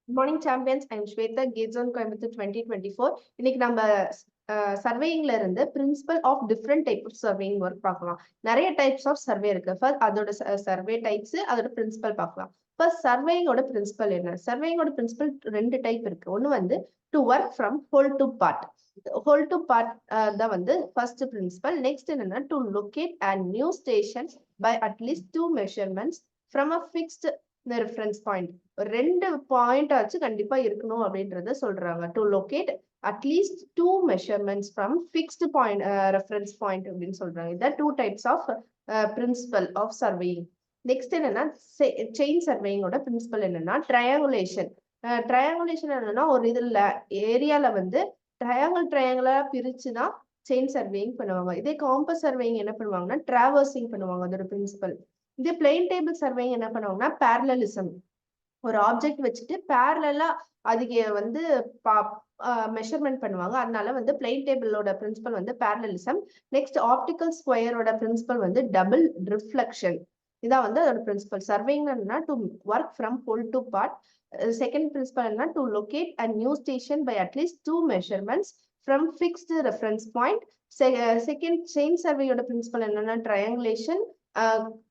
Good morning, champions. I'm Shweta, Gates on Coimbatore 2024. இன்னைக்கு நம்ம சர்வேயிங்ல இருந்து principle of different type of surveying work பார்க்கலாம். நிறைய டைப்ஸ் ஆஃப் சர்வே இருக்கு. ஃபர்ஸ்ட் அதோட சர்வே டைப்ஸ், அதோட பிரின்சிபல் பார்க்கலாம். ஃபர்ஸ்ட் சர்வேயிங்கோட பிரின்சிபல் என்ன? சர்வேயிங்கோட பிரின்சிபல் ரெண்டு டைப் இருக்கு. ஒன்னு வந்து to work from whole to part. Whole to part தான் வந்து ஃபர்ஸ்ட் பிரின்சிபல். நெக்ஸ்ட் என்னன்னா to locate and new station by at least 2 measurements from a fixed reference point. ரெண்டு பாயிண்ட் ஆச்சு கண்டிப்பா இருக்கணும் அப்படின்றத சொல்றாங்க. டு லொகேட் அட்லீஸ்ட் 2 measurements from fixed point reference point அப்படின்னு சொல்றாங்க. இதான் 2 types of principle of surveying. Next என்னன்னா செயின் சர்வேயிங்கோட பிரின்சிபல் என்னன்னா ட்ரையாங்குலேஷன். ட்ரையாங்குலேஷன் என்னன்னா ஒரு இதுல ஏரியால வந்து ட்ரையாங்கிளா பிரிச்சுதான் செயின் சர்வேயிங் பண்ணுவாங்க. இதே காம்பஸ் சர்வேயிங் என்ன பண்ணுவாங்கன்னா டிராவர்சிங் பண்ணுவாங்க. அதோட பிரின்சிபல். இதே பிளெயின் டேபிள் சர்வேயிங் என்ன பண்ணுவாங்கன்னா பேரலலிசம். ஒரு ஆப்ஜெக்ட் வச்சுட்டு பேரலா அதுக்கு வந்து மெஷர்மெண்ட் பண்ணுவாங்க. அதனால வந்து பிளெயின் டேபிளோட பிரின்சிபல் வந்து பேரலலிசம். நெக்ஸ்ட் ஆப்டிக்கல் ஸ்கொயரோட பிரின்சிபல் வந்து டபுள் ரிஃப்ளெக்ஷன். இதான் வந்து அதோட பிரின்சிபல். சர்வேயிங்னா to work from whole to part. Second principle என்ன to locate a new station by at least 2 measurements from fixed reference point. Second chain சர்வேயோட பிரின்சிபல் என்னன்னா ட்ரையாங்குலேஷன்.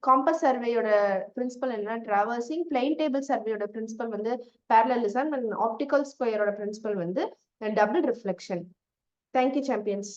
காம்பஸ் சர்வேயோட பிரின்சிபல் என்ன டிராவர்சிங். பிளெயின் டேபிள் சர்வேயோட பிரின்சிபல் வந்து parallelism. And optical ஸ்கொயரோட principle வந்து double reflection. Thank you champions.